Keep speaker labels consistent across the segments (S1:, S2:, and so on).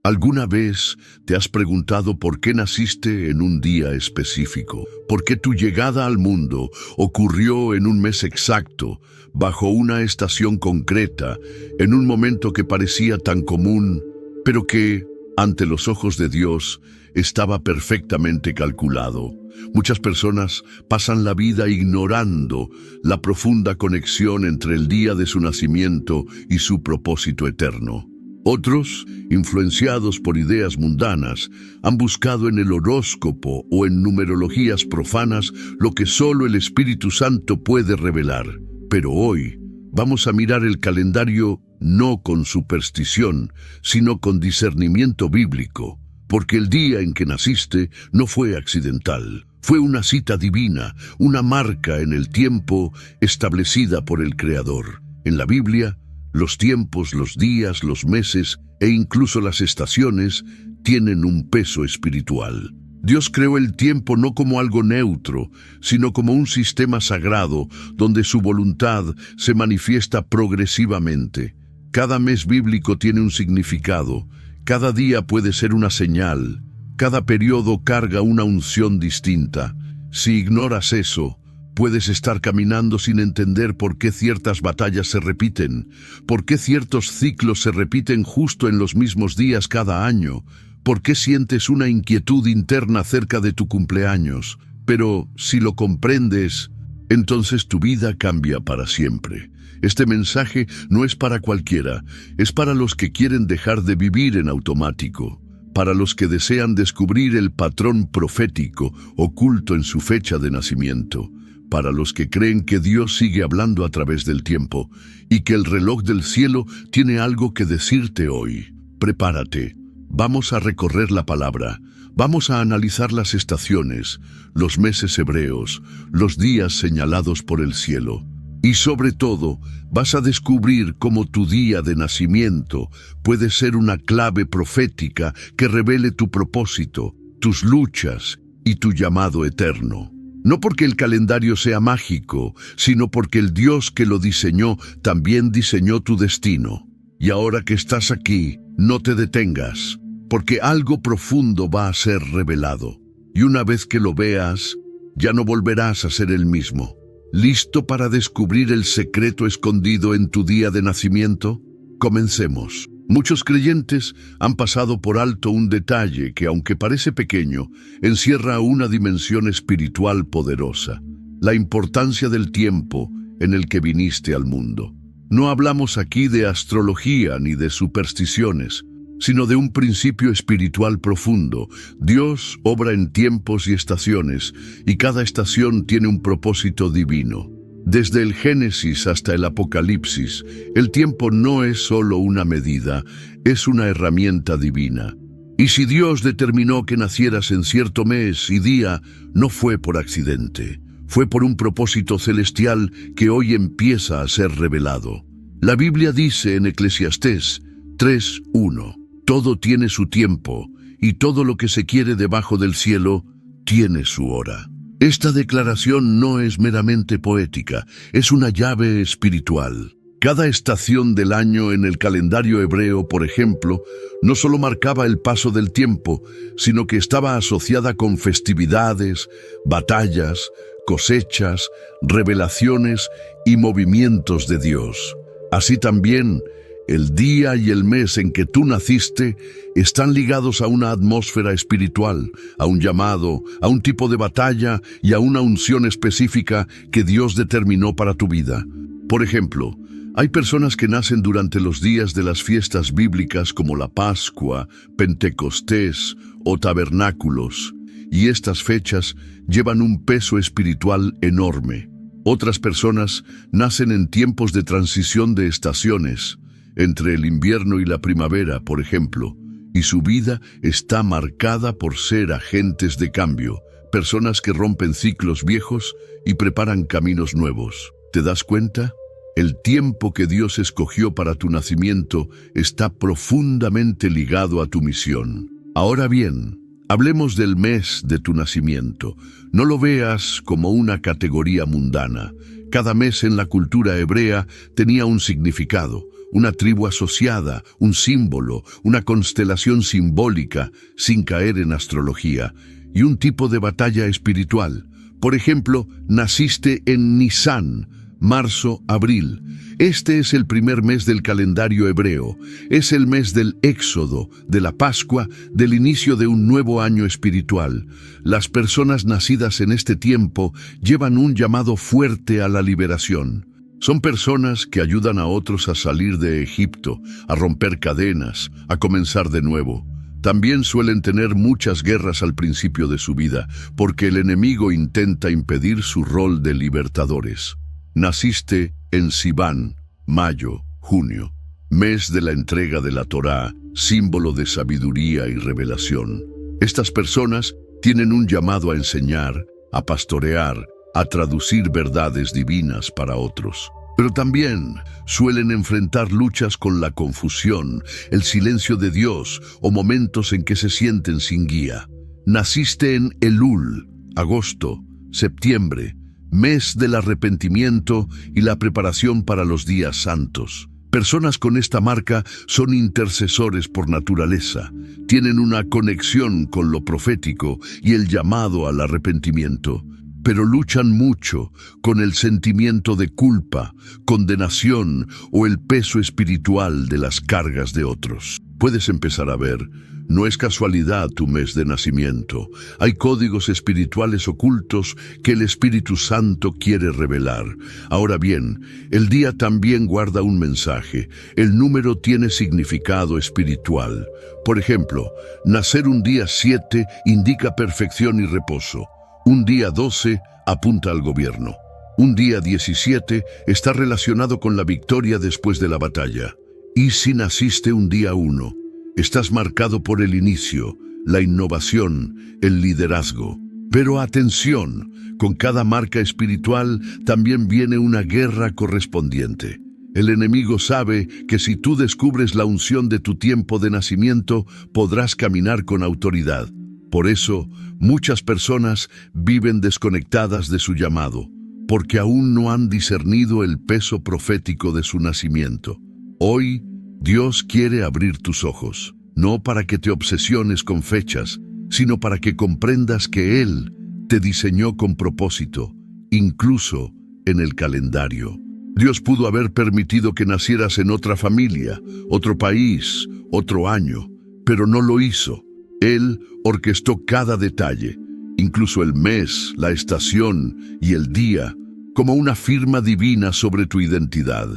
S1: ¿Alguna vez te has preguntado por qué naciste en un día específico? ¿Por qué tu llegada al mundo ocurrió en un mes exacto, bajo una estación concreta, en un momento que parecía tan común, pero que, ante los ojos de Dios, estaba perfectamente calculado? Muchas personas pasan la vida ignorando la profunda conexión entre el día de su nacimiento y su propósito eterno. Otros, influenciados por ideas mundanas, han buscado en el horóscopo o en numerologías profanas lo que solo el Espíritu Santo puede revelar. Pero hoy vamos a mirar el calendario no con superstición, sino con discernimiento bíblico, porque el día en que naciste no fue accidental. Fue una cita divina, una marca en el tiempo establecida por el Creador. En la Biblia, los tiempos, los días, los meses e incluso las estaciones tienen un peso espiritual. Dios creó el tiempo no como algo neutro, sino como un sistema sagrado donde su voluntad se manifiesta progresivamente. Cada mes bíblico tiene un significado, cada día puede ser una señal, cada periodo carga una unción distinta. Si ignoras eso, puedes estar caminando sin entender por qué ciertas batallas se repiten, por qué ciertos ciclos se repiten justo en los mismos días cada año, por qué sientes una inquietud interna cerca de tu cumpleaños. Pero si lo comprendes, entonces tu vida cambia para siempre. Este mensaje no es para cualquiera, es para los que quieren dejar de vivir en automático, para los que desean descubrir el patrón profético oculto en su fecha de nacimiento, para los que creen que Dios sigue hablando a través del tiempo y que el reloj del cielo tiene algo que decirte hoy. Prepárate, vamos a recorrer la palabra, vamos a analizar las estaciones, los meses hebreos, los días señalados por el cielo. Y sobre todo, vas a descubrir cómo tu día de nacimiento puede ser una clave profética que revele tu propósito, tus luchas y tu llamado eterno. No porque el calendario sea mágico, sino porque el Dios que lo diseñó también diseñó tu destino. Y ahora que estás aquí, no te detengas, porque algo profundo va a ser revelado. Y una vez que lo veas, ya no volverás a ser el mismo. ¿Listo para descubrir el secreto escondido en tu día de nacimiento? Comencemos. Muchos creyentes han pasado por alto un detalle que, aunque parece pequeño, encierra una dimensión espiritual poderosa: la importancia del tiempo en el que viniste al mundo. No hablamos aquí de astrología ni de supersticiones, sino de un principio espiritual profundo. Dios obra en tiempos y estaciones, y cada estación tiene un propósito divino. Desde el Génesis hasta el Apocalipsis, el tiempo no es solo una medida, es una herramienta divina. Y si Dios determinó que nacieras en cierto mes y día, no fue por accidente, fue por un propósito celestial que hoy empieza a ser revelado. La Biblia dice en Eclesiastés 3:1, todo tiene su tiempo, y todo lo que se quiere debajo del cielo tiene su hora. Esta declaración no es meramente poética, es una llave espiritual. Cada estación del año en el calendario hebreo, por ejemplo, no solo marcaba el paso del tiempo, sino que estaba asociada con festividades, batallas, cosechas, revelaciones y movimientos de Dios. Así también, el día y el mes en que tú naciste están ligados a una atmósfera espiritual, a un llamado, a un tipo de batalla y a una unción específica que Dios determinó para tu vida. Por ejemplo, hay personas que nacen durante los días de las fiestas bíblicas como la Pascua, Pentecostés o Tabernáculos, y estas fechas llevan un peso espiritual enorme. Otras personas nacen en tiempos de transición de estaciones, entre el invierno y la primavera, por ejemplo, y su vida está marcada por ser agentes de cambio, personas que rompen ciclos viejos y preparan caminos nuevos. ¿Te das cuenta? El tiempo que Dios escogió para tu nacimiento está profundamente ligado a tu misión. Ahora bien, Hablemos del mes de tu nacimiento. No lo veas como una categoría mundana. Cada mes en la cultura hebrea tenía un significado, una tribu asociada, un símbolo, una constelación simbólica, sin caer en astrología, y un tipo de batalla espiritual. Por ejemplo, naciste en Nisán, marzo, abril. Este es el primer mes del calendario hebreo. Es el mes del Éxodo, de la Pascua, del inicio de un nuevo año espiritual. Las personas nacidas en este tiempo llevan un llamado fuerte a la liberación. Son personas que ayudan a otros a salir de Egipto, a romper cadenas, a comenzar de nuevo. También suelen tener muchas guerras al principio de su vida, porque el enemigo intenta impedir su rol de libertadores. Naciste en Siván, mayo, junio, mes de la entrega de la Torá, símbolo de sabiduría y revelación. Estas personas tienen un llamado a enseñar, a pastorear, a traducir verdades divinas para otros. Pero también suelen enfrentar luchas con la confusión, el silencio de Dios o momentos en que se sienten sin guía. Naciste en Elul, agosto, septiembre, mes del arrepentimiento y la preparación para los días santos. Personas con esta marca son intercesores por naturaleza, tienen una conexión con lo profético y el llamado al arrepentimiento, pero luchan mucho con el sentimiento de culpa, condenación o el peso espiritual de las cargas de otros. Puedes empezar a ver, no es casualidad tu mes de nacimiento. Hay códigos espirituales ocultos que el Espíritu Santo quiere revelar. Ahora bien, el día también guarda un mensaje. El número tiene significado espiritual. Por ejemplo, nacer un día 7 indica perfección y reposo. Un día 12 apunta al gobierno. Un día 17 está relacionado con la victoria después de la batalla. Y si naciste un día 1, estás marcado por el inicio, la innovación, el liderazgo. Pero atención, con cada marca espiritual también viene una guerra correspondiente. El enemigo sabe que si tú descubres la unción de tu tiempo de nacimiento, podrás caminar con autoridad. Por eso, muchas personas viven desconectadas de su llamado, porque aún no han discernido el peso profético de su nacimiento. Hoy, Dios quiere abrir tus ojos, no para que te obsesiones con fechas, sino para que comprendas que Él te diseñó con propósito, incluso en el calendario. Dios pudo haber permitido que nacieras en otra familia, otro país, otro año, pero no lo hizo. Él orquestó cada detalle, incluso el mes, la estación y el día, como una firma divina sobre tu identidad.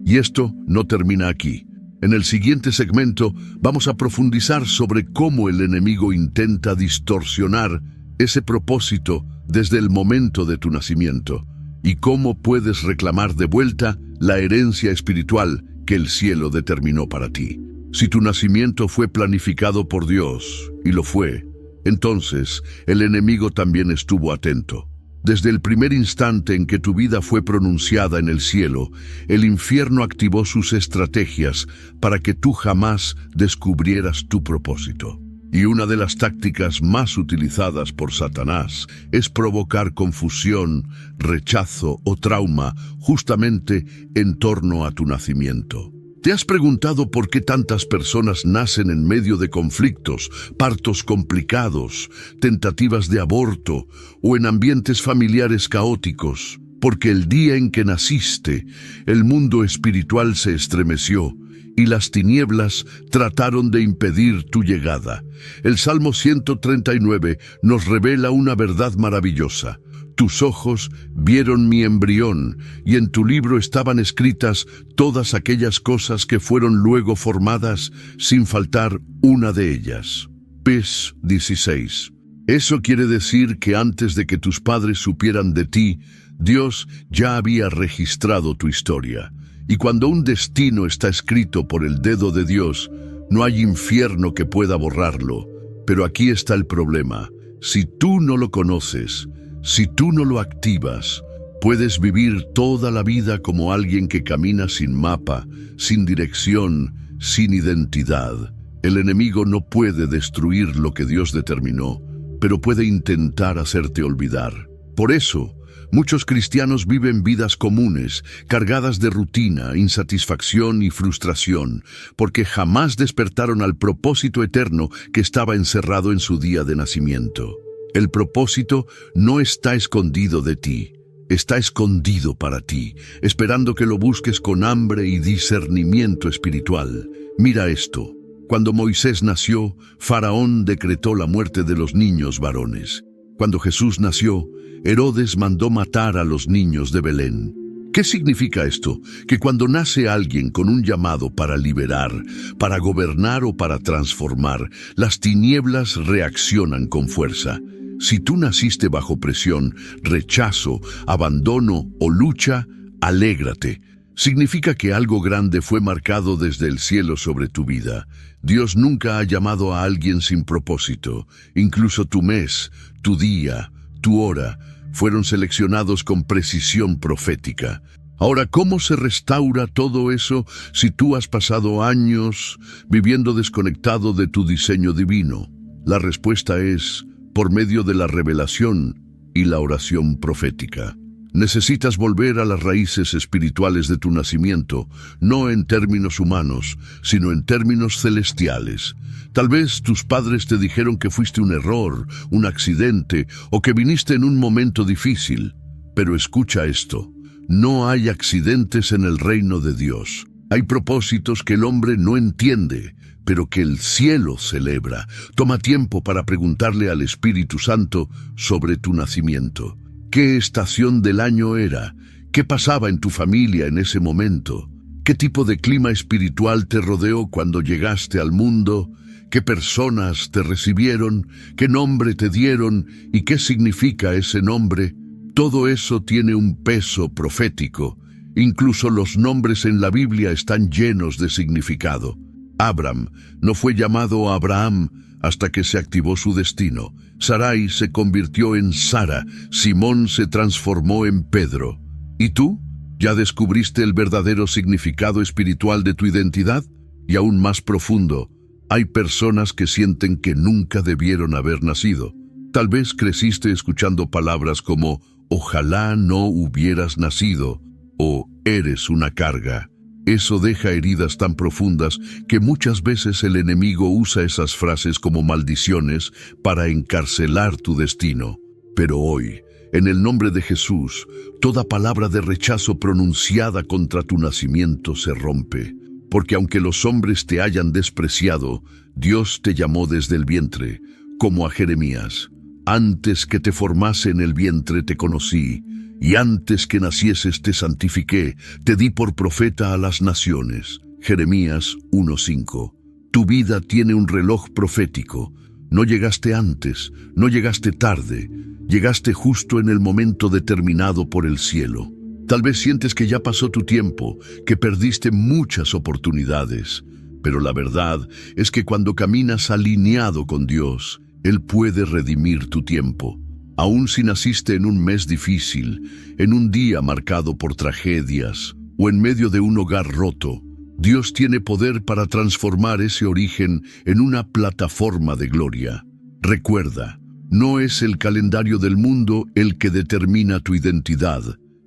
S1: Y esto no termina aquí. En el siguiente segmento vamos a profundizar sobre cómo el enemigo intenta distorsionar ese propósito desde el momento de tu nacimiento y cómo puedes reclamar de vuelta la herencia espiritual que el cielo determinó para ti. Si tu nacimiento fue planificado por Dios, y lo fue, entonces el enemigo también estuvo atento. Desde el primer instante en que tu vida fue pronunciada en el cielo, el infierno activó sus estrategias para que tú jamás descubrieras tu propósito. Y una de las tácticas más utilizadas por Satanás es provocar confusión, rechazo o trauma justamente en torno a tu nacimiento. ¿Te has preguntado por qué tantas personas nacen en medio de conflictos, partos complicados, tentativas de aborto o en ambientes familiares caóticos? Porque el día en que naciste, el mundo espiritual se estremeció y las tinieblas trataron de impedir tu llegada. El Salmo 139 nos revela una verdad maravillosa. Tus ojos vieron mi embrión, y en tu libro estaban escritas todas aquellas cosas que fueron luego formadas, sin faltar una de ellas. Pes 16. Eso quiere decir que antes de que tus padres supieran de ti, Dios ya había registrado tu historia. Y cuando un destino está escrito por el dedo de Dios, no hay infierno que pueda borrarlo. Pero aquí está el problema. Si tú no lo conoces, si tú no lo activas, puedes vivir toda la vida como alguien que camina sin mapa, sin dirección, sin identidad. El enemigo no puede destruir lo que Dios determinó, pero puede intentar hacerte olvidar. Por eso, muchos cristianos viven vidas comunes, cargadas de rutina, insatisfacción y frustración, porque jamás despertaron al propósito eterno que estaba encerrado en su día de nacimiento. El propósito no está escondido de ti, está escondido para ti, esperando que lo busques con hambre y discernimiento espiritual. Mira esto. Cuando Moisés nació, Faraón decretó la muerte de los niños varones. Cuando Jesús nació, Herodes mandó matar a los niños de Belén. ¿Qué significa esto? Que cuando nace alguien con un llamado para liberar, para gobernar o para transformar, las tinieblas reaccionan con fuerza. Si tú naciste bajo presión, rechazo, abandono o lucha, alégrate. Significa que algo grande fue marcado desde el cielo sobre tu vida. Dios nunca ha llamado a alguien sin propósito. Incluso tu mes, tu día, tu hora, fueron seleccionados con precisión profética. Ahora, ¿cómo se restaura todo eso si tú has pasado años viviendo desconectado de tu diseño divino? La respuesta es por medio de la revelación y la oración profética. Necesitas volver a las raíces espirituales de tu nacimiento, no en términos humanos, sino en términos celestiales. Tal vez tus padres te dijeron que fuiste un error, un accidente, o que viniste en un momento difícil. Pero escucha esto, no hay accidentes en el reino de Dios. Hay propósitos que el hombre no entiende, pero que el cielo celebra. Toma tiempo para preguntarle al Espíritu Santo sobre tu nacimiento. ¿Qué estación del año era? ¿Qué pasaba en tu familia en ese momento? ¿Qué tipo de clima espiritual te rodeó cuando llegaste al mundo? ¿Qué personas te recibieron? ¿Qué nombre te dieron? ¿Y qué significa ese nombre? Todo eso tiene un peso profético. Incluso los nombres en la Biblia están llenos de significado. Abram no fue llamado Abraham hasta que se activó su destino. Sarai se convirtió en Sara, Simón se transformó en Pedro. ¿Y tú? ¿Ya descubriste el verdadero significado espiritual de tu identidad? Y aún más profundo, hay personas que sienten que nunca debieron haber nacido. Tal vez creciste escuchando palabras como «ojalá no hubieras nacido» o «eres una carga». Eso deja heridas tan profundas que muchas veces el enemigo usa esas frases como maldiciones para encarcelar tu destino. Pero hoy, en el nombre de Jesús, toda palabra de rechazo pronunciada contra tu nacimiento se rompe. Porque aunque los hombres te hayan despreciado, Dios te llamó desde el vientre, como a Jeremías. Antes que te formase en el vientre te conocí, y antes que nacieses te santifiqué, te di por profeta a las naciones. Jeremías 1:5. Tu vida tiene un reloj profético. No llegaste antes, no llegaste tarde, llegaste justo en el momento determinado por el cielo. Tal vez sientes que ya pasó tu tiempo, que perdiste muchas oportunidades, pero la verdad es que cuando caminas alineado con Dios, Él puede redimir tu tiempo. Aun si naciste en un mes difícil, en un día marcado por tragedias o en medio de un hogar roto, Dios tiene poder para transformar ese origen en una plataforma de gloria. Recuerda, no es el calendario del mundo el que determina tu identidad,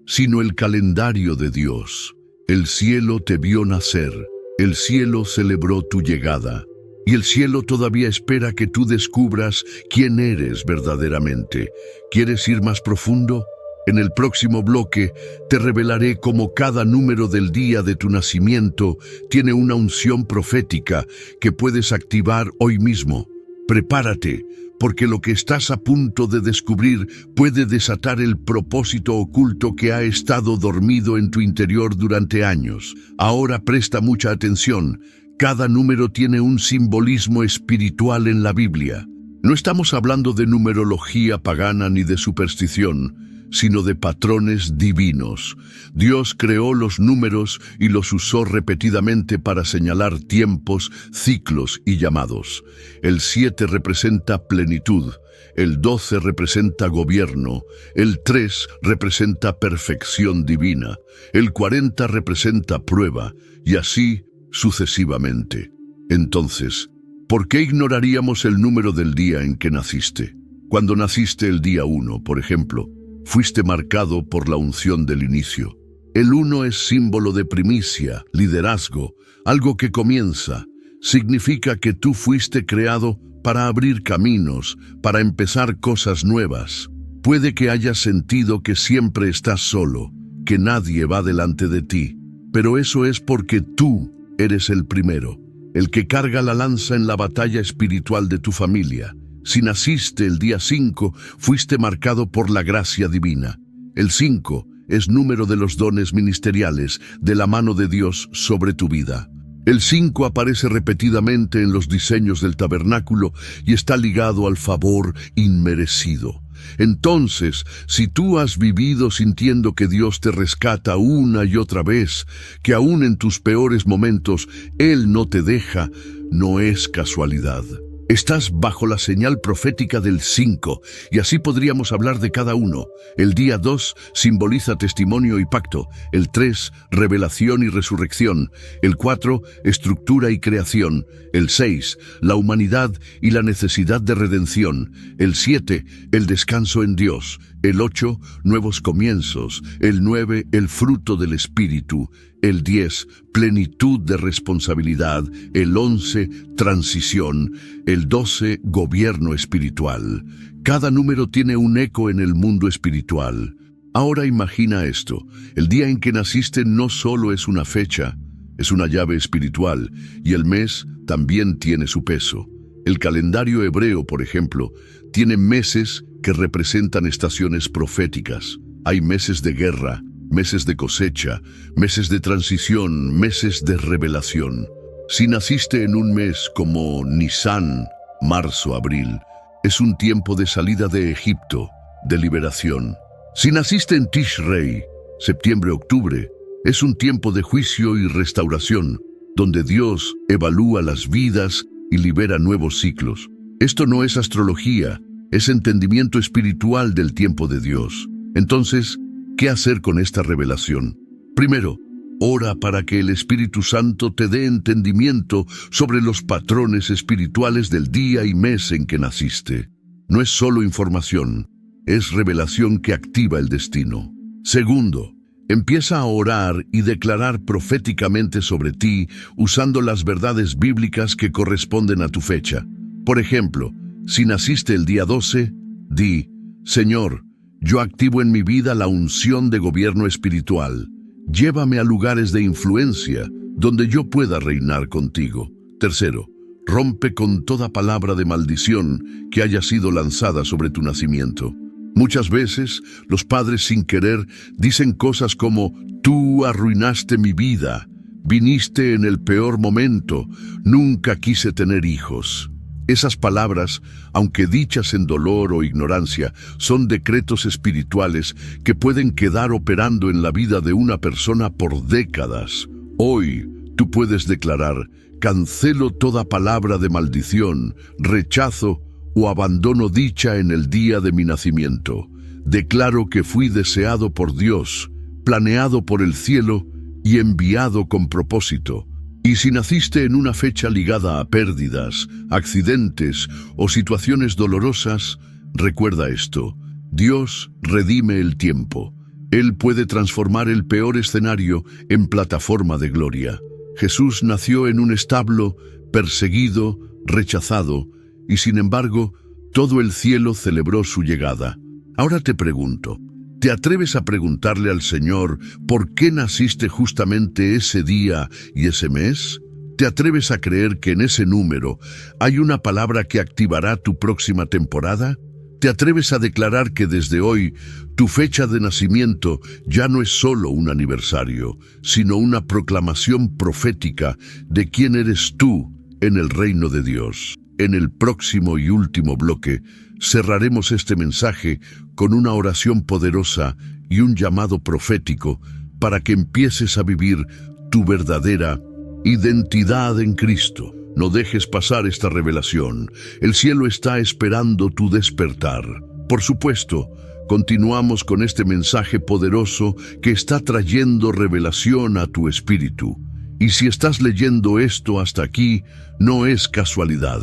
S1: sino el calendario de Dios. El cielo te vio nacer, el cielo celebró tu llegada. Y el cielo todavía espera que tú descubras quién eres verdaderamente. ¿Quieres ir más profundo? En el próximo bloque te revelaré cómo cada número del día de tu nacimiento tiene una unción profética que puedes activar hoy mismo. Prepárate, porque lo que estás a punto de descubrir puede desatar el propósito oculto que ha estado dormido en tu interior durante años. Ahora presta mucha atención. Cada número tiene un simbolismo espiritual en la Biblia. No estamos hablando de numerología pagana ni de superstición, sino de patrones divinos. Dios creó los números y los usó repetidamente para señalar tiempos, ciclos y llamados. El 7 representa plenitud, el 12 representa gobierno, el 3 representa perfección divina, el 40 representa prueba, y así sucesivamente. Entonces, ¿Por qué ignoraríamos el número del día en que naciste? Cuando naciste el día 1, por ejemplo, fuiste marcado por la unción del inicio. El 1 es símbolo de primicia, liderazgo, algo que comienza. Significa que tú fuiste creado para abrir caminos, para empezar cosas nuevas. Puede que hayas sentido que siempre estás solo, que nadie va delante de ti, pero eso es porque tú eres el primero, el que carga la lanza en la batalla espiritual de tu familia. Si naciste el día 5, fuiste marcado por la gracia divina. El 5 es número de los dones ministeriales, de la mano de Dios sobre tu vida. El 5 aparece repetidamente en los diseños del tabernáculo y está ligado al favor inmerecido. Entonces, si tú has vivido sintiendo que Dios te rescata una y otra vez, que aún en tus peores momentos Él no te deja, no es casualidad. Estás bajo la señal profética del 5, y así podríamos hablar de cada uno. El día 2 simboliza testimonio y pacto. El 3, revelación y resurrección. El 4, estructura y creación. El 6, la humanidad y la necesidad de redención. El 7, el descanso en Dios. El 8, nuevos comienzos. El 9, el fruto del Espíritu. El 10, plenitud de responsabilidad. El 11, transición. El 12, gobierno espiritual. Cada número tiene un eco en el mundo espiritual. Ahora imagina esto. El día en que naciste no solo es una fecha, es una llave espiritual, y el mes también tiene su peso. El calendario hebreo, por ejemplo, tiene meses que representan estaciones proféticas. Hay meses de guerra, meses de cosecha, meses de transición, meses de revelación. Si naciste en un mes como Nisan, marzo, abril, es un tiempo de salida de Egipto, de liberación. Si naciste en Tishrei, septiembre, octubre, es un tiempo de juicio y restauración, donde Dios evalúa las vidas y libera nuevos ciclos. Esto no es astrología, es entendimiento espiritual del tiempo de Dios. Entonces, ¿qué hacer con esta revelación? Primero, ora para que el Espíritu Santo te dé entendimiento sobre los patrones espirituales del día y mes en que naciste. No es solo información, es revelación que activa el destino. Segundo, empieza a orar y declarar proféticamente sobre ti usando las verdades bíblicas que corresponden a tu fecha. Por ejemplo, si naciste el día 12, di: Señor, yo activo en mi vida la unción de gobierno espiritual. Llévame a lugares de influencia donde yo pueda reinar contigo. Tercero, rompe con toda palabra de maldición que haya sido lanzada sobre tu nacimiento. Muchas veces, los padres sin querer dicen cosas como: tú arruinaste mi vida, viniste en el peor momento, nunca quise tener hijos. Esas palabras, aunque dichas en dolor o ignorancia, son decretos espirituales que pueden quedar operando en la vida de una persona por décadas. Hoy, tú puedes declarar: cancelo toda palabra de maldición, rechazo o abandono dicha en el día de mi nacimiento. Declaro que fui deseado por Dios, planeado por el cielo y enviado con propósito. Y si naciste en una fecha ligada a pérdidas, accidentes o situaciones dolorosas, recuerda esto: Dios redime el tiempo. Él puede transformar el peor escenario en plataforma de gloria. Jesús nació en un establo, perseguido, rechazado, y sin embargo, todo el cielo celebró su llegada. Ahora te pregunto, ¿te atreves a preguntarle al Señor por qué naciste justamente ese día y ese mes? ¿Te atreves a creer que en ese número hay una palabra que activará tu próxima temporada? ¿Te atreves a declarar que desde hoy tu fecha de nacimiento ya no es solo un aniversario, sino una proclamación profética de quién eres tú en el reino de Dios? En el próximo y último bloque, cerraremos este mensaje con una oración poderosa y un llamado profético para que empieces a vivir tu verdadera identidad en Cristo. No dejes pasar esta revelación. El cielo está esperando tu despertar. Por supuesto, continuamos con este mensaje poderoso que está trayendo revelación a tu espíritu. Y si estás leyendo esto hasta aquí, no es casualidad.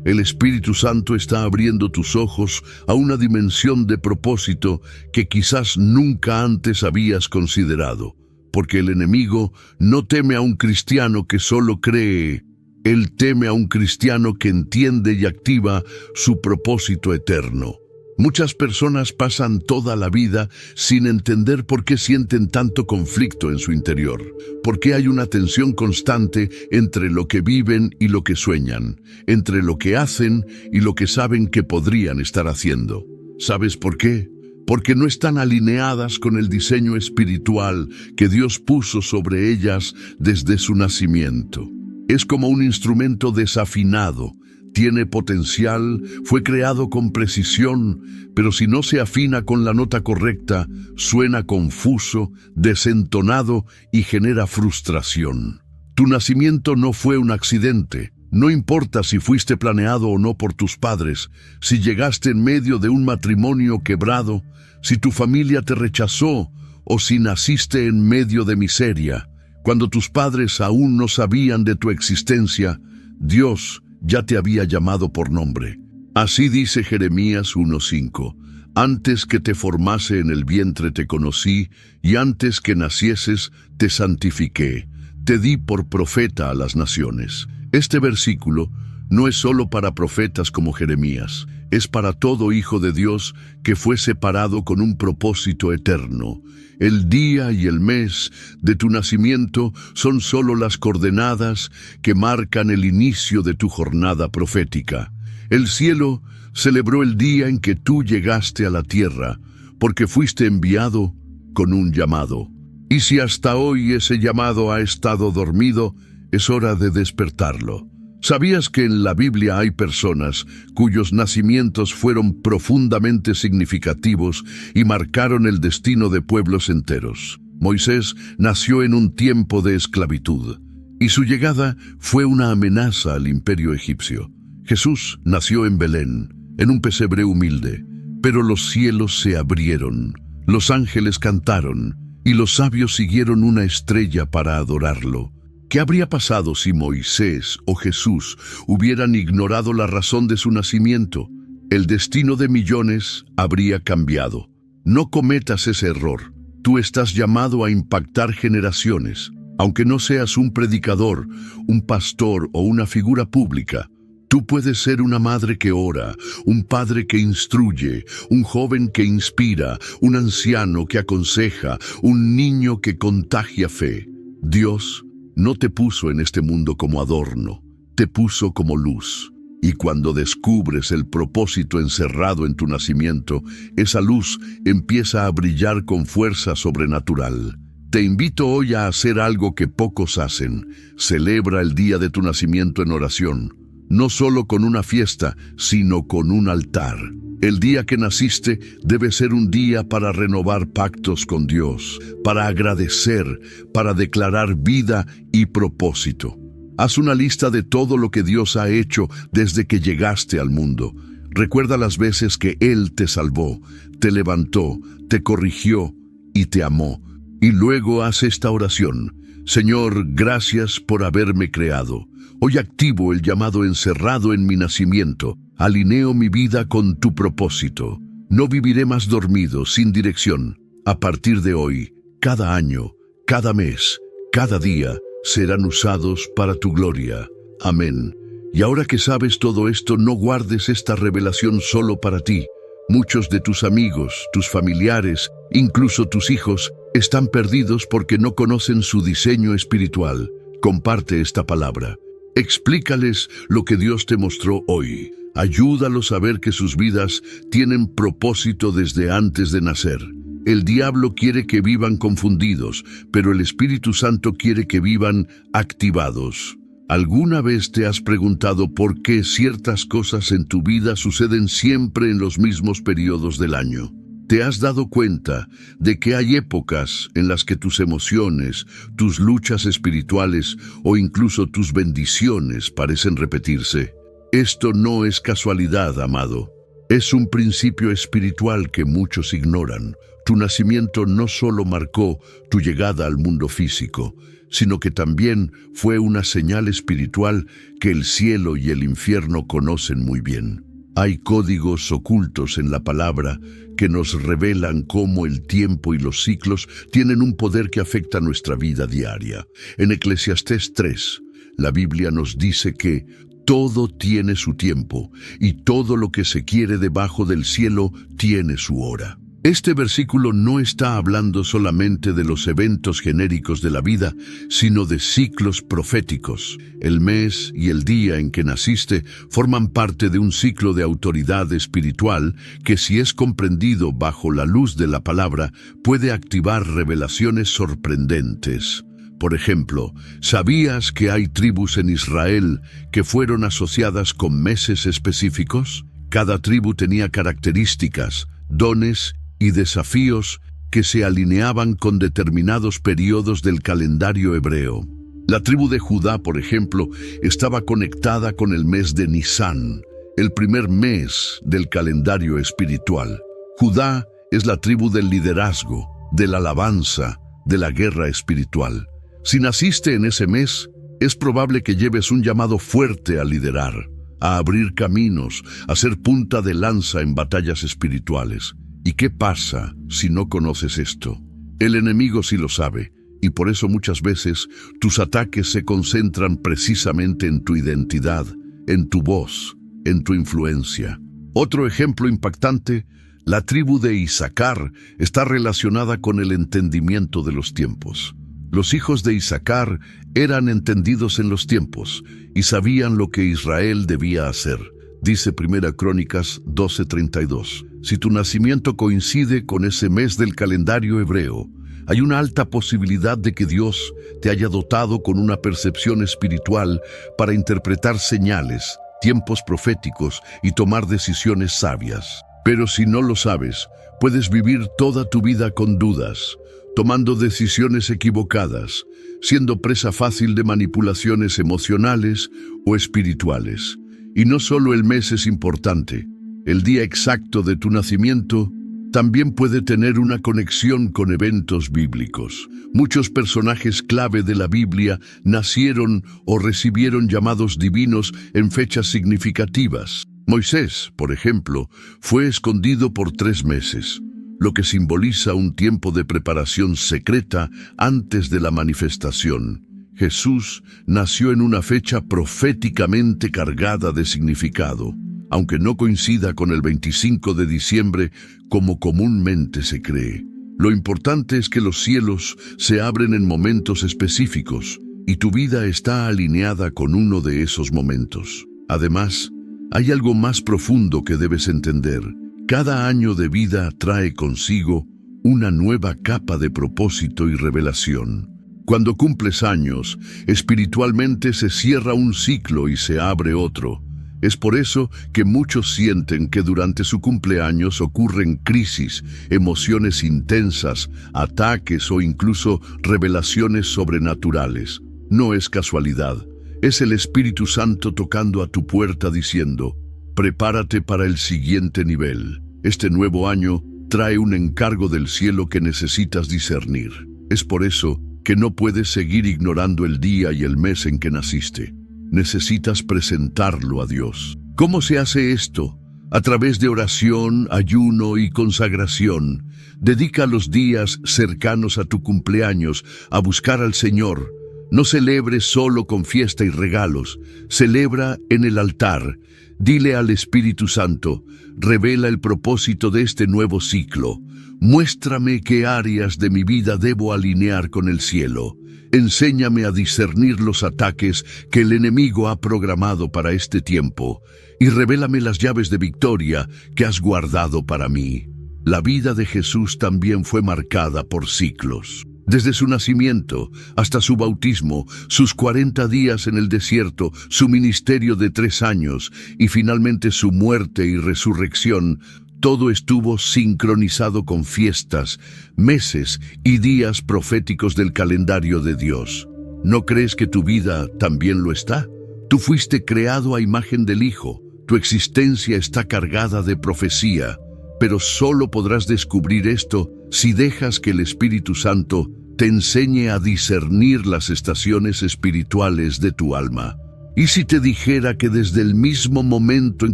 S1: El Espíritu Santo está abriendo tus ojos a una dimensión de propósito que quizás nunca antes habías considerado. Porque el enemigo no teme a un cristiano que solo cree. Él teme a un cristiano que entiende y activa su propósito eterno. Muchas personas pasan toda la vida sin entender por qué sienten tanto conflicto en su interior, por qué hay una tensión constante entre lo que viven y lo que sueñan, entre lo que hacen y lo que saben que podrían estar haciendo. ¿Sabes por qué? Porque no están alineadas con el diseño espiritual que Dios puso sobre ellas desde su nacimiento. Es como un instrumento desafinado. Tiene potencial, fue creado con precisión, pero si no se afina con la nota correcta, suena confuso, desentonado y genera frustración. Tu nacimiento no fue un accidente. No importa si fuiste planeado o no por tus padres, si llegaste en medio de un matrimonio quebrado, si tu familia te rechazó o si naciste en medio de miseria. Cuando tus padres aún no sabían de tu existencia, Dios ya te había llamado por nombre. Así dice Jeremías 1:5. Antes que te formase en el vientre te conocí, y antes que nacieses te santifiqué. Te di por profeta a las naciones. Este versículo no es solo para profetas como Jeremías, es para todo hijo de Dios que fue separado con un propósito eterno. El día y el mes de tu nacimiento son solo las coordenadas que marcan el inicio de tu jornada profética. El cielo celebró el día en que tú llegaste a la tierra, porque fuiste enviado con un llamado. Y si hasta hoy ese llamado ha estado dormido, es hora de despertarlo. ¿Sabías que en la Biblia hay personas cuyos nacimientos fueron profundamente significativos y marcaron el destino de pueblos enteros? Moisés nació en un tiempo de esclavitud, y su llegada fue una amenaza al imperio egipcio. Jesús nació en Belén, en un pesebre humilde, pero los cielos se abrieron, los ángeles cantaron, y los sabios siguieron una estrella para adorarlo. ¿Qué habría pasado si Moisés o Jesús hubieran ignorado la razón de su nacimiento? El destino de millones habría cambiado. No cometas ese error. Tú estás llamado a impactar generaciones. Aunque no seas un predicador, un pastor o una figura pública, tú puedes ser una madre que ora, un padre que instruye, un joven que inspira, un anciano que aconseja, un niño que contagia fe. Dios no te puso en este mundo como adorno, te puso como luz. Y cuando descubres el propósito encerrado en tu nacimiento, esa luz empieza a brillar con fuerza sobrenatural. Te invito hoy a hacer algo que pocos hacen. Celebra el día de tu nacimiento en oración, no solo con una fiesta, sino con un altar. El día que naciste debe ser un día para renovar pactos con Dios, para agradecer, para declarar vida y propósito. Haz una lista de todo lo que Dios ha hecho desde que llegaste al mundo. Recuerda las veces que Él te salvó, te levantó, te corrigió y te amó. Y luego haz esta oración: Señor, gracias por haberme creado. Hoy activo el llamado encerrado en mi nacimiento. Alineo mi vida con tu propósito. No viviré más dormido, sin dirección. A partir de hoy, cada año, cada mes, cada día, serán usados para tu gloria. Amén. Y ahora que sabes todo esto, no guardes esta revelación solo para ti. Muchos de tus amigos, tus familiares, incluso tus hijos, están perdidos porque no conocen su diseño espiritual. Comparte esta palabra. Explícales lo que Dios te mostró hoy. Ayúdalos a ver que sus vidas tienen propósito desde antes de nacer. El diablo quiere que vivan confundidos, pero el Espíritu Santo quiere que vivan activados. ¿Alguna vez te has preguntado por qué ciertas cosas en tu vida suceden siempre en los mismos periodos del año? ¿Te has dado cuenta de que hay épocas en las que tus emociones, tus luchas espirituales o incluso tus bendiciones parecen repetirse? Esto no es casualidad, amado. Es un principio espiritual que muchos ignoran. Tu nacimiento no solo marcó tu llegada al mundo físico, sino que también fue una señal espiritual que el cielo y el infierno conocen muy bien. Hay códigos ocultos en la palabra que nos revelan cómo el tiempo y los ciclos tienen un poder que afecta nuestra vida diaria. En Eclesiastés 3, la Biblia nos dice que todo tiene su tiempo y todo lo que se quiere debajo del cielo tiene su hora. Este versículo no está hablando solamente de los eventos genéricos de la vida, sino de ciclos proféticos. El mes y el día en que naciste forman parte de un ciclo de autoridad espiritual que, si es comprendido bajo la luz de la palabra, puede activar revelaciones sorprendentes. Por ejemplo, ¿sabías que hay tribus en Israel que fueron asociadas con meses específicos? Cada tribu tenía características, dones y desafíos que se alineaban con determinados periodos del calendario hebreo. La tribu de Judá, por ejemplo, estaba conectada con el mes de Nisán, el primer mes del calendario espiritual. Judá es la tribu del liderazgo, de la alabanza, de la guerra espiritual. Si naciste en ese mes, es probable que lleves un llamado fuerte a liderar, a abrir caminos, a ser punta de lanza en batallas espirituales. ¿Y qué pasa si no conoces esto? El enemigo sí lo sabe, y por eso muchas veces tus ataques se concentran precisamente en tu identidad, en tu voz, en tu influencia. Otro ejemplo impactante, la tribu de Isaacar está relacionada con el entendimiento de los tiempos. Los hijos de Isaacar eran entendidos en los tiempos y sabían lo que Israel debía hacer. Dice 1 Crónicas 12:32. Si tu nacimiento coincide con ese mes del calendario hebreo, hay una alta posibilidad de que Dios te haya dotado con una percepción espiritual para interpretar señales, tiempos proféticos y tomar decisiones sabias. Pero si no lo sabes, puedes vivir toda tu vida con dudas, tomando decisiones equivocadas, siendo presa fácil de manipulaciones emocionales o espirituales. Y no solo el mes es importante, el día exacto de tu nacimiento también puede tener una conexión con eventos bíblicos. Muchos personajes clave de la Biblia nacieron o recibieron llamados divinos en fechas significativas. Moisés, por ejemplo, fue escondido por 3 meses, lo que simboliza un tiempo de preparación secreta antes de la manifestación. Jesús nació en una fecha proféticamente cargada de significado, aunque no coincida con el 25 de diciembre como comúnmente se cree. Lo importante es que los cielos se abren en momentos específicos y tu vida está alineada con uno de esos momentos. Además, hay algo más profundo que debes entender. Cada año de vida trae consigo una nueva capa de propósito y revelación. Cuando cumples años, espiritualmente se cierra un ciclo y se abre otro. Es por eso que muchos sienten que durante su cumpleaños ocurren crisis, emociones intensas, ataques o incluso revelaciones sobrenaturales. No es casualidad, es el Espíritu Santo tocando a tu puerta diciendo: prepárate para el siguiente nivel. Este nuevo año trae un encargo del cielo que necesitas discernir. Es por eso que no puedes seguir ignorando el día y el mes en que naciste. Necesitas presentarlo a Dios. ¿Cómo se hace esto? A través de oración, ayuno y consagración. Dedica los días cercanos a tu cumpleaños a buscar al Señor. No celebres solo con fiesta y regalos. Celebra en el altar. Dile al Espíritu Santo: revela el propósito de este nuevo ciclo. Muéstrame qué áreas de mi vida debo alinear con el cielo. Enséñame a discernir los ataques que el enemigo ha programado para este tiempo y revélame las llaves de victoria que has guardado para mí. La vida de Jesús también fue marcada por ciclos. Desde su nacimiento hasta su bautismo, sus 40 días en el desierto, su ministerio de 3 años y finalmente su muerte y resurrección, todo estuvo sincronizado con fiestas, meses y días proféticos del calendario de Dios. ¿No crees que tu vida también lo está? Tú fuiste creado a imagen del Hijo. Tu existencia está cargada de profecía, pero solo podrás descubrir esto si dejas que el Espíritu Santo te enseñe a discernir las estaciones espirituales de tu alma. ¿Y si te dijera que desde el mismo momento en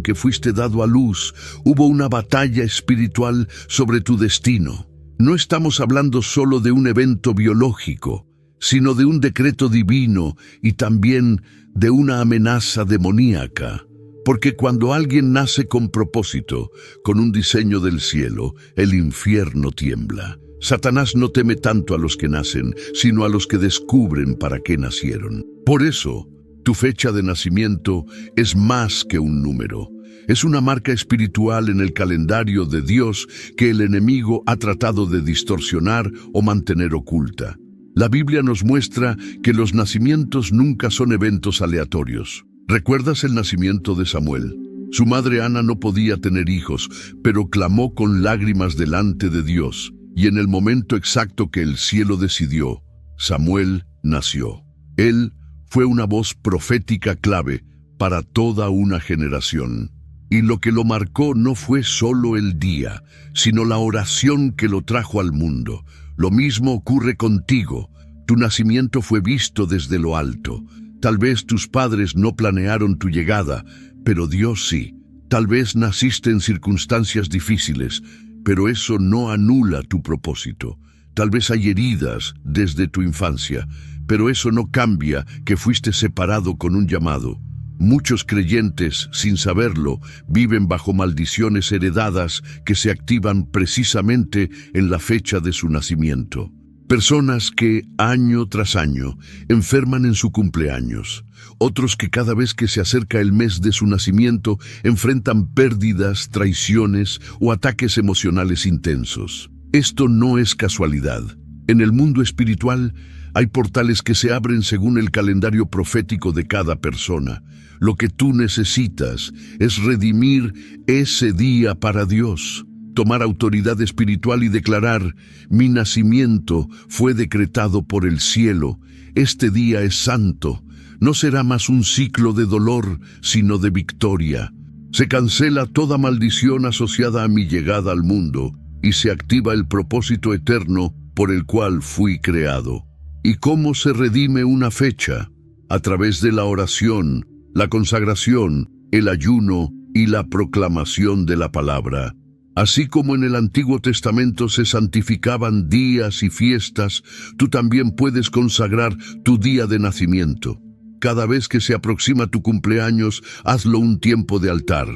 S1: que fuiste dado a luz, hubo una batalla espiritual sobre tu destino? No estamos hablando solo de un evento biológico, sino de un decreto divino y también de una amenaza demoníaca. Porque cuando alguien nace con propósito, con un diseño del cielo, el infierno tiembla. Satanás no teme tanto a los que nacen, sino a los que descubren para qué nacieron. Por eso, tu fecha de nacimiento es más que un número. Es una marca espiritual en el calendario de Dios que el enemigo ha tratado de distorsionar o mantener oculta. La Biblia nos muestra que los nacimientos nunca son eventos aleatorios. ¿Recuerdas el nacimiento de Samuel? Su madre Ana no podía tener hijos, pero clamó con lágrimas delante de Dios, y en el momento exacto que el cielo decidió, Samuel nació. Él fue una voz profética clave para toda una generación. Y lo que lo marcó no fue solo el día, sino la oración que lo trajo al mundo. Lo mismo ocurre contigo. Tu nacimiento fue visto desde lo alto. Tal vez tus padres no planearon tu llegada, pero Dios sí. Tal vez naciste en circunstancias difíciles, pero eso no anula tu propósito. Tal vez hay heridas desde tu infancia, pero eso no cambia que fuiste separado con un llamado. Muchos creyentes, sin saberlo, viven bajo maldiciones heredadas que se activan precisamente en la fecha de su nacimiento. Personas que, año tras año, enferman en su cumpleaños. Otros que cada vez que se acerca el mes de su nacimiento, enfrentan pérdidas, traiciones o ataques emocionales intensos. Esto no es casualidad. En el mundo espiritual, hay portales que se abren según el calendario profético de cada persona. Lo que tú necesitas es redimir ese día para Dios. Tomar autoridad espiritual y declarar: mi nacimiento fue decretado por el cielo, este día es santo, no será más un ciclo de dolor, sino de victoria. Se cancela toda maldición asociada a mi llegada al mundo y se activa el propósito eterno por el cual fui creado. ¿Y cómo se redime una fecha? A través de la oración, la consagración, el ayuno y la proclamación de la palabra. Así como en el Antiguo Testamento se santificaban días y fiestas, tú también puedes consagrar tu día de nacimiento. Cada vez que se aproxima tu cumpleaños, hazlo un tiempo de altar.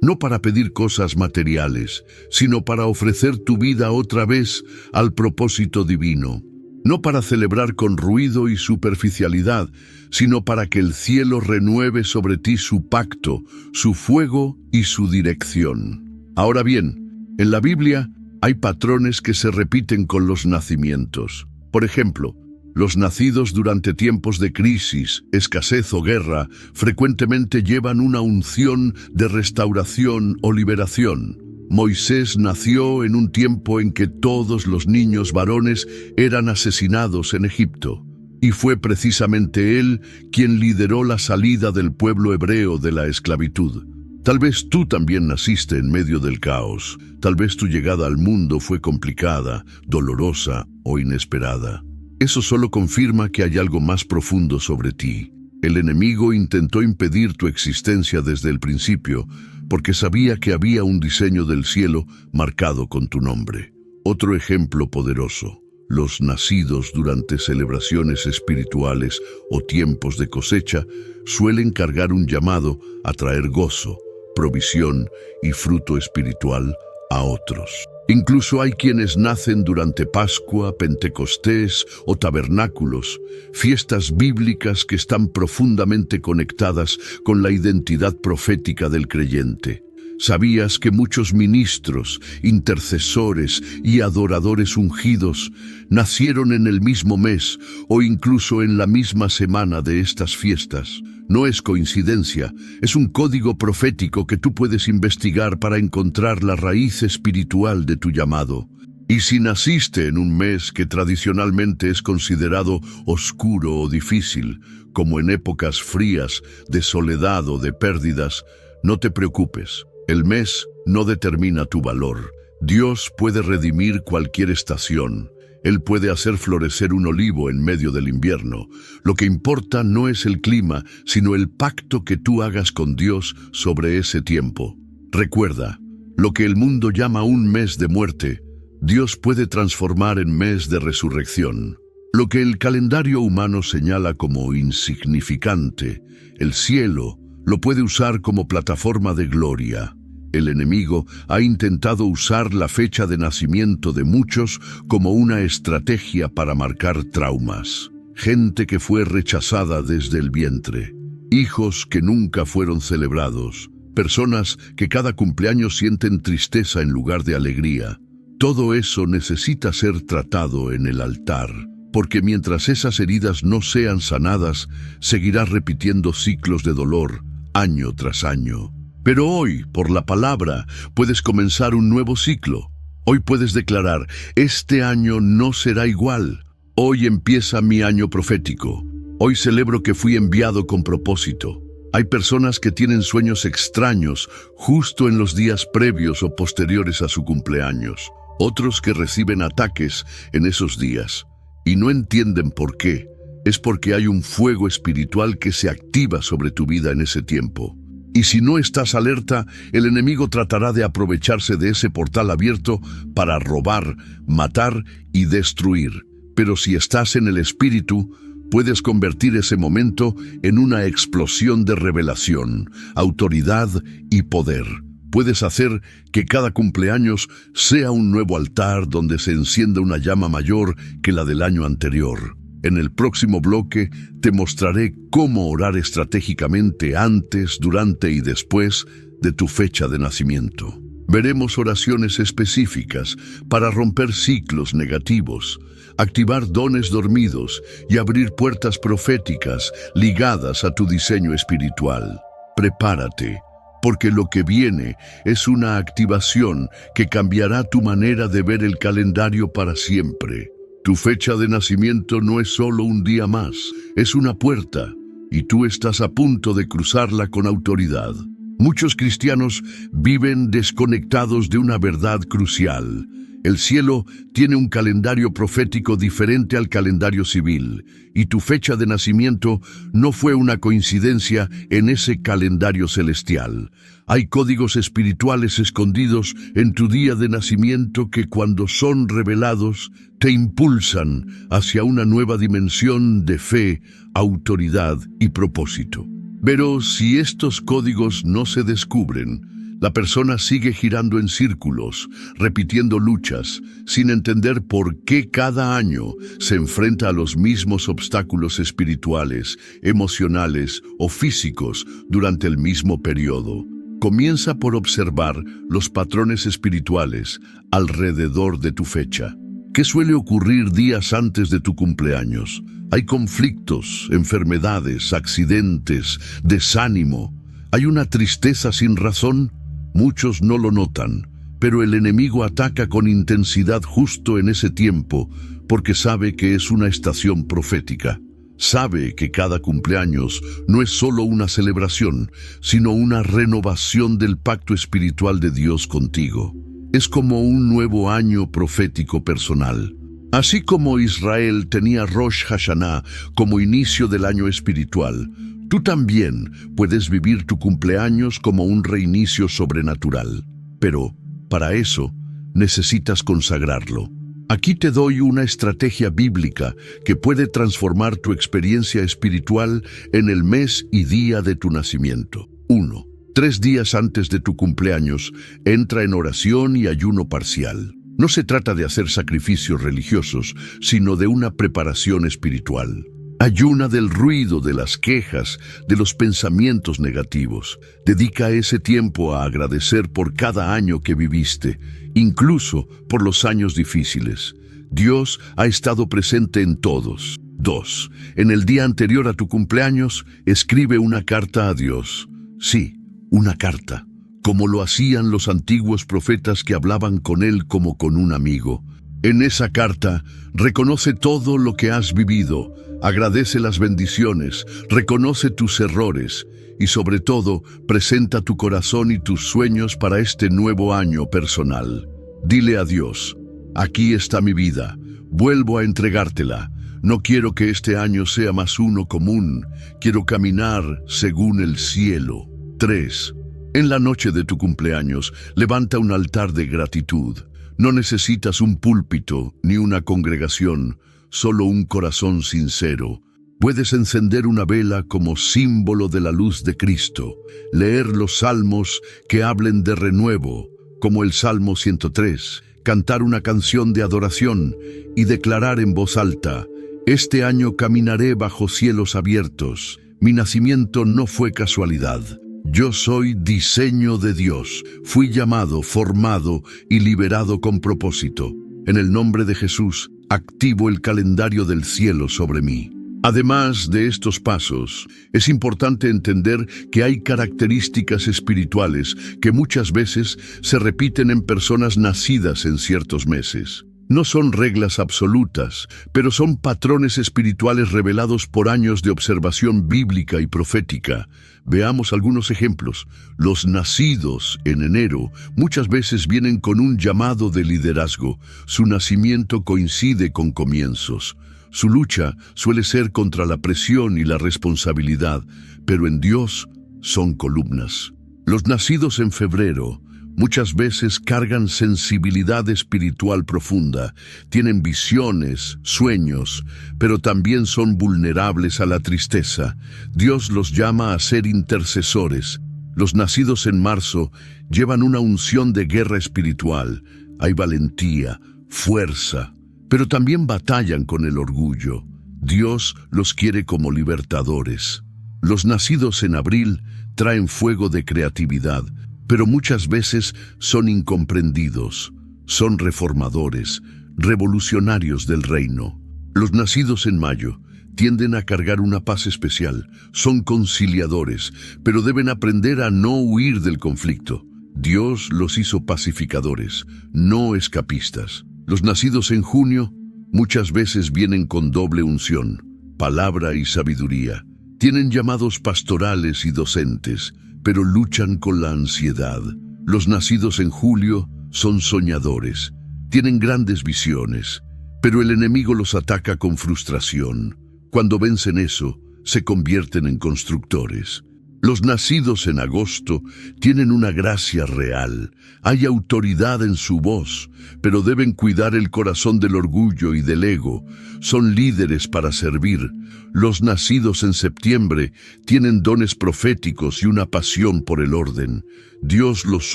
S1: No para pedir cosas materiales, sino para ofrecer tu vida otra vez al propósito divino. No para celebrar con ruido y superficialidad, sino para que el cielo renueve sobre ti su pacto, su fuego y su dirección. Ahora bien, en la Biblia hay patrones que se repiten con los nacimientos. Por ejemplo, los nacidos durante tiempos de crisis, escasez o guerra frecuentemente llevan una unción de restauración o liberación. Moisés nació en un tiempo en que todos los niños varones eran asesinados en Egipto, y fue precisamente él quien lideró la salida del pueblo hebreo de la esclavitud. Tal vez tú también naciste en medio del caos. Tal vez tu llegada al mundo fue complicada, dolorosa o inesperada. Eso solo confirma que hay algo más profundo sobre ti. El enemigo intentó impedir tu existencia desde el principio, porque sabía que había un diseño del cielo marcado con tu nombre. Otro ejemplo poderoso: los nacidos durante celebraciones espirituales o tiempos de cosecha suelen cargar un llamado a traer gozo, provisión y fruto espiritual a otros. Incluso hay quienes nacen durante Pascua, Pentecostés o tabernáculos, fiestas bíblicas que están profundamente conectadas con la identidad profética del creyente. ¿Sabías que muchos ministros, intercesores y adoradores ungidos nacieron en el mismo mes o incluso en la misma semana de estas fiestas? No es coincidencia, es un código profético que tú puedes investigar para encontrar la raíz espiritual de tu llamado. Y si naciste en un mes que tradicionalmente es considerado oscuro o difícil, como en épocas frías, de soledad o de pérdidas, No te preocupes, el mes no determina tu valor. Dios puede redimir cualquier estación. Él puede hacer florecer un olivo en medio del invierno. Lo que importa no es el clima, sino el pacto que tú hagas con Dios sobre ese tiempo. Recuerda, lo que el mundo llama un mes de muerte, Dios puede transformar en mes de resurrección. Lo que el calendario humano señala como insignificante, el cielo lo puede usar como plataforma de gloria. El enemigo ha intentado usar la fecha de nacimiento de muchos como una estrategia para marcar traumas. Gente que fue rechazada desde el vientre, hijos que nunca fueron celebrados, personas que cada cumpleaños sienten tristeza en lugar de alegría. Todo eso necesita ser tratado en el altar, porque mientras esas heridas no sean sanadas, seguirás repitiendo ciclos de dolor, año tras año. Pero hoy, por la palabra, puedes comenzar un nuevo ciclo. Hoy puedes declarar, este año no será igual. Hoy empieza mi año profético. Hoy celebro que fui enviado con propósito. Hay personas que tienen sueños extraños justo en los días previos o posteriores a su cumpleaños. Otros que reciben ataques en esos días y no entienden por qué. Es porque hay un fuego espiritual que se activa sobre tu vida en ese tiempo. Y si no estás alerta, el enemigo tratará de aprovecharse de ese portal abierto para robar, matar y destruir. Pero si estás en el espíritu, puedes convertir ese momento en una explosión de revelación, autoridad y poder. Puedes hacer que cada cumpleaños sea un nuevo altar donde se encienda una llama mayor que la del año anterior. En el próximo bloque te mostraré cómo orar estratégicamente antes, durante y después de tu fecha de nacimiento. Veremos oraciones específicas para romper ciclos negativos, activar dones dormidos y abrir puertas proféticas ligadas a tu diseño espiritual. Prepárate, porque lo que viene es una activación que cambiará tu manera de ver el calendario para siempre. Tu fecha de nacimiento no es solo un día más, es una puerta, y tú estás a punto de cruzarla con autoridad. Muchos cristianos viven desconectados de una verdad crucial. El cielo tiene un calendario profético diferente al calendario civil, y tu fecha de nacimiento no fue una coincidencia en ese calendario celestial. Hay códigos espirituales escondidos en tu día de nacimiento que cuando son revelados te impulsan hacia una nueva dimensión de fe, autoridad y propósito. Pero si estos códigos no se descubren, la persona sigue girando en círculos, repitiendo luchas, sin entender por qué cada año se enfrenta a los mismos obstáculos espirituales, emocionales o físicos durante el mismo periodo. Comienza por observar los patrones espirituales alrededor de tu fecha. ¿Qué suele ocurrir días antes de tu cumpleaños? Hay conflictos, enfermedades, accidentes, desánimo. ¿Hay una tristeza sin razón? Muchos no lo notan, pero el enemigo ataca con intensidad justo en ese tiempo porque sabe que es una estación profética. Sabe que cada cumpleaños no es solo una celebración, sino una renovación del pacto espiritual de Dios contigo. Es como un nuevo año profético personal. Así como Israel tenía Rosh Hashanah como inicio del año espiritual, tú también puedes vivir tu cumpleaños como un reinicio sobrenatural. Pero, para eso, necesitas consagrarlo. Aquí te doy una estrategia bíblica que puede transformar tu experiencia espiritual en el mes y día de tu nacimiento. 1. 3 días antes de tu cumpleaños, entra en oración y ayuno parcial. No se trata de hacer sacrificios religiosos, sino de una preparación espiritual. Ayuna del ruido, de las quejas, de los pensamientos negativos. Dedica ese tiempo a agradecer por cada año que viviste, incluso por los años difíciles. Dios ha estado presente en todos. 2. En el día anterior a tu cumpleaños, escribe una carta a Dios. Sí, una carta, como lo hacían los antiguos profetas que hablaban con Él como con un amigo. En esa carta, reconoce todo lo que has vivido, agradece las bendiciones, reconoce tus errores y sobre todo, presenta tu corazón y tus sueños para este nuevo año personal. Dile a Dios: aquí está mi vida, vuelvo a entregártela. No quiero que este año sea más uno común, quiero caminar según el cielo. 3. En la noche de tu cumpleaños, levanta un altar de gratitud. No necesitas un púlpito ni una congregación, solo un corazón sincero. Puedes encender una vela como símbolo de la luz de Cristo, leer los salmos que hablen de renuevo, como el Salmo 103, cantar una canción de adoración y declarar en voz alta: este año caminaré bajo cielos abiertos. Mi nacimiento no fue casualidad. Yo soy diseño de Dios. Fui llamado, formado y liberado con propósito. En el nombre de Jesús, activo el calendario del cielo sobre mí. Además de estos pasos, es importante entender que hay características espirituales que muchas veces se repiten en personas nacidas en ciertos meses. No son reglas absolutas, pero son patrones espirituales revelados por años de observación bíblica y profética. Veamos algunos ejemplos. Los nacidos en enero muchas veces vienen con un llamado de liderazgo. Su nacimiento coincide con comienzos. Su lucha suele ser contra la presión y la responsabilidad, pero en Dios son columnas. Los nacidos en febrero muchas veces cargan sensibilidad espiritual profunda, tienen visiones, sueños, pero también son vulnerables a la tristeza. Dios los llama a ser intercesores. Los nacidos en marzo llevan una unción de guerra espiritual. Hay valentía, fuerza, pero también batallan con el orgullo. Dios los quiere como libertadores. Los nacidos en abril traen fuego de creatividad, pero muchas veces son incomprendidos. Son reformadores, revolucionarios del reino. Los nacidos en mayo tienden a cargar una paz especial. Son conciliadores, pero deben aprender a no huir del conflicto. Dios los hizo pacificadores, no escapistas. Los nacidos en junio muchas veces vienen con doble unción, palabra y sabiduría. Tienen llamados pastorales y docentes, pero luchan con la ansiedad. Los nacidos en julio son soñadores, tienen grandes visiones, pero el enemigo los ataca con frustración. Cuando vencen eso, se convierten en constructores. Los nacidos en agosto tienen una gracia real, hay autoridad en su voz, pero deben cuidar el corazón del orgullo y del ego. Son líderes para servir. Los nacidos en septiembre tienen dones proféticos y una pasión por el orden. Dios los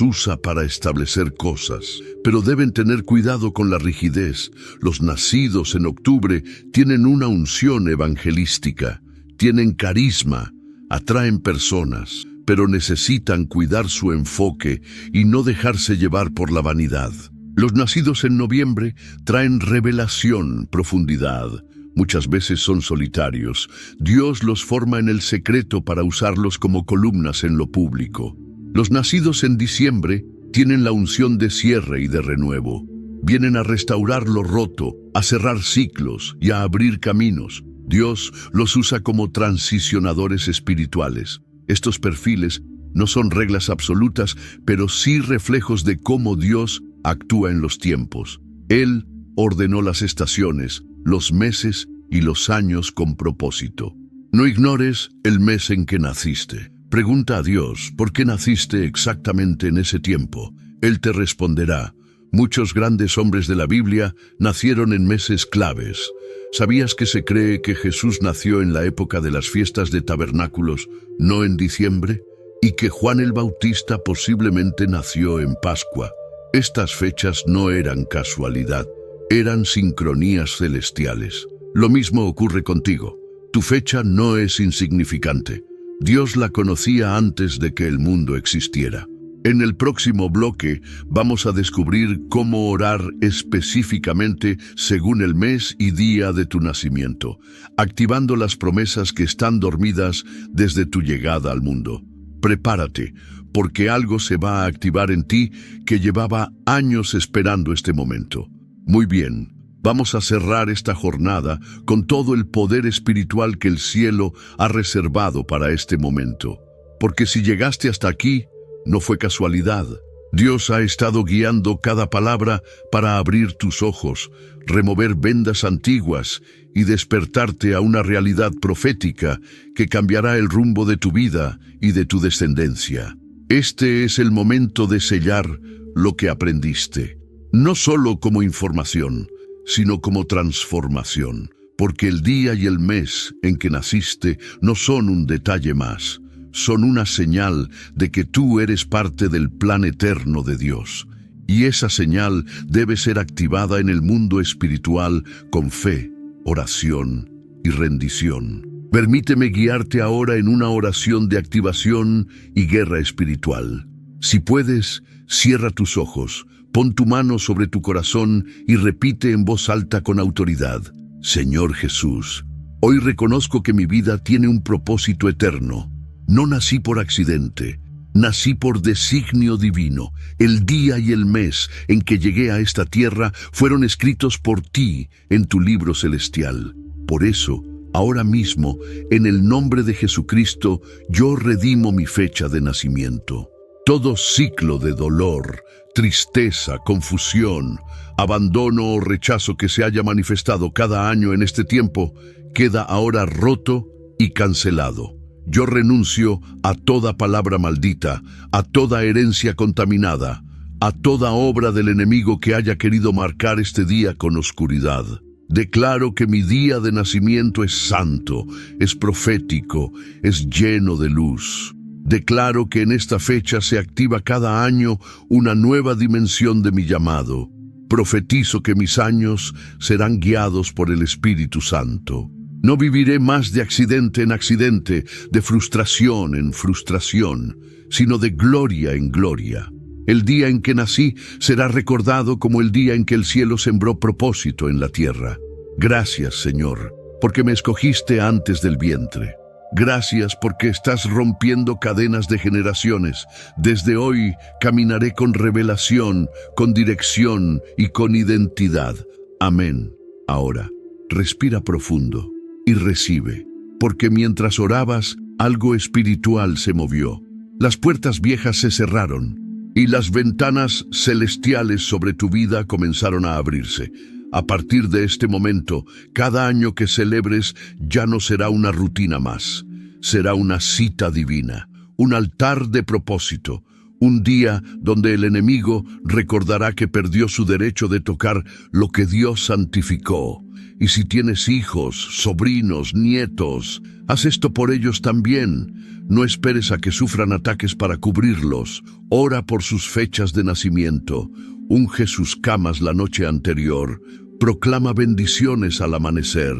S1: usa para establecer cosas, pero deben tener cuidado con la rigidez. Los nacidos en octubre tienen una unción evangelística, tienen carisma, atraen personas, pero necesitan cuidar su enfoque y no dejarse llevar por la vanidad. Los nacidos en noviembre traen revelación, profundidad. Muchas veces son solitarios. Dios los forma en el secreto para usarlos como columnas en lo público. Los nacidos en diciembre tienen la unción de cierre y de renuevo. Vienen a restaurar lo roto, a cerrar ciclos y a abrir caminos. Dios los usa como transicionadores espirituales. Estos perfiles no son reglas absolutas, pero sí reflejos de cómo Dios actúa en los tiempos. Él ordenó las estaciones, los meses y los años con propósito. No ignores el mes en que naciste. Pregunta a Dios por qué naciste exactamente en ese tiempo. Él te responderá. Muchos grandes hombres de la Biblia nacieron en meses claves. ¿Sabías que se cree que Jesús nació en la época de las fiestas de tabernáculos, no en diciembre? Y que Juan el Bautista posiblemente nació en Pascua. Estas fechas no eran casualidad, eran sincronías celestiales. Lo mismo ocurre contigo. Tu fecha no es insignificante. Dios la conocía antes de que el mundo existiera. En el próximo bloque vamos a descubrir cómo orar específicamente según el mes y día de tu nacimiento, activando las promesas que están dormidas desde tu llegada al mundo. Prepárate, porque algo se va a activar en ti que llevaba años esperando este momento. Muy bien, vamos a cerrar esta jornada con todo el poder espiritual que el cielo ha reservado para este momento. Porque si llegaste hasta aquí, no fue casualidad. Dios ha estado guiando cada palabra para abrir tus ojos, remover vendas antiguas y despertarte a una realidad profética que cambiará el rumbo de tu vida y de tu descendencia. Este es el momento de sellar lo que aprendiste, no solo como información, sino como transformación, porque el día y el mes en que naciste no son un detalle más, son una señal de que tú eres parte del plan eterno de Dios. Y esa señal debe ser activada en el mundo espiritual con fe, oración y rendición. Permíteme guiarte ahora en una oración de activación y guerra espiritual. Si puedes, cierra tus ojos, pon tu mano sobre tu corazón y repite en voz alta con autoridad: Señor Jesús, hoy reconozco que mi vida tiene un propósito eterno. No nací por accidente, nací por designio divino. El día y el mes en que llegué a esta tierra fueron escritos por ti en tu libro celestial. Por eso, ahora mismo, en el nombre de Jesucristo, yo redimo mi fecha de nacimiento. Todo ciclo de dolor, tristeza, confusión, abandono o rechazo que se haya manifestado cada año en este tiempo, queda ahora roto y cancelado. Yo renuncio a toda palabra maldita, a toda herencia contaminada, a toda obra del enemigo que haya querido marcar este día con oscuridad. Declaro que mi día de nacimiento es santo, es profético, es lleno de luz. Declaro que en esta fecha se activa cada año una nueva dimensión de mi llamado. Profetizo que mis años serán guiados por el Espíritu Santo. No viviré más de accidente en accidente, de frustración en frustración, sino de gloria en gloria. El día en que nací será recordado como el día en que el cielo sembró propósito en la tierra. Gracias, Señor, porque me escogiste antes del vientre. Gracias porque estás rompiendo cadenas de generaciones. Desde hoy caminaré con revelación, con dirección y con identidad. Amén. Ahora, respira profundo y recibe, porque mientras orabas, algo espiritual se movió. Las puertas viejas se cerraron y las ventanas celestiales sobre tu vida comenzaron a abrirse. A partir de este momento, cada año que celebres ya no será una rutina más. Será una cita divina, un altar de propósito, un día donde el enemigo recordará que perdió su derecho de tocar lo que Dios santificó. Y si tienes hijos, sobrinos, nietos, haz esto por ellos también. No esperes a que sufran ataques para cubrirlos. Ora por sus fechas de nacimiento. Unge sus camas la noche anterior. Proclama bendiciones al amanecer.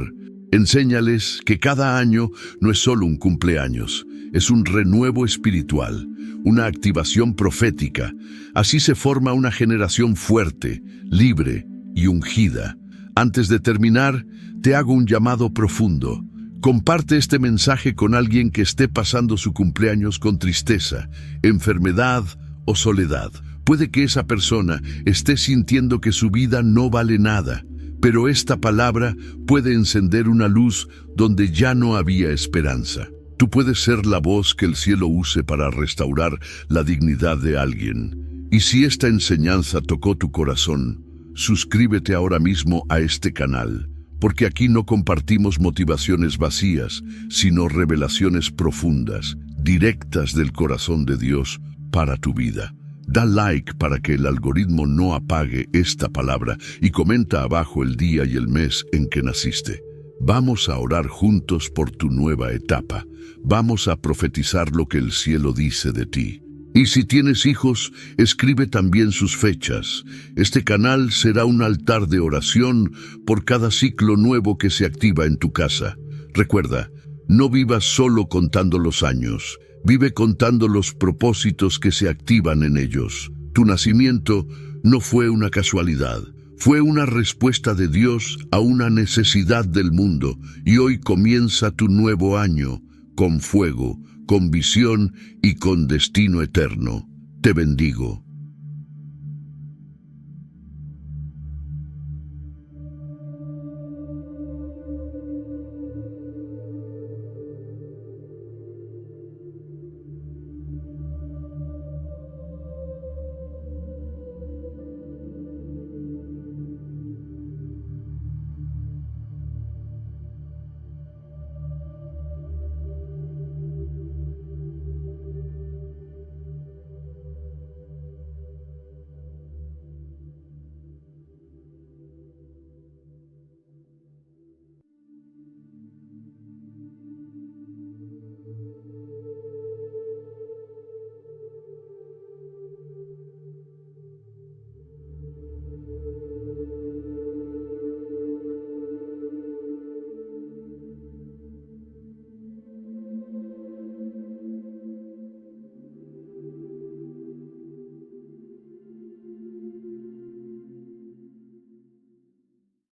S1: Enséñales que cada año no es solo un cumpleaños, es un renuevo espiritual, una activación profética. Así se forma una generación fuerte, libre y ungida. Antes de terminar, te hago un llamado profundo. Comparte este mensaje con alguien que esté pasando su cumpleaños con tristeza, enfermedad o soledad. Puede que esa persona esté sintiendo que su vida no vale nada, pero esta palabra puede encender una luz donde ya no había esperanza. Tú puedes ser la voz que el cielo use para restaurar la dignidad de alguien. Y si esta enseñanza tocó tu corazón, suscríbete ahora mismo a este canal, porque aquí no compartimos motivaciones vacías, sino revelaciones profundas, directas del corazón de Dios para tu vida. Da like para que el algoritmo no apague esta palabra y comenta abajo el día y el mes en que naciste. Vamos a orar juntos por tu nueva etapa. Vamos a profetizar lo que el cielo dice de ti. Y si tienes hijos, escribe también sus fechas. Este canal será un altar de oración por cada ciclo nuevo que se activa en tu casa. Recuerda, no vivas solo contando los años. Vive contando los propósitos que se activan en ellos. Tu nacimiento no fue una casualidad. Fue una respuesta de Dios a una necesidad del mundo. Y hoy comienza tu nuevo año, con fuego, con visión y con destino eterno. Te bendigo.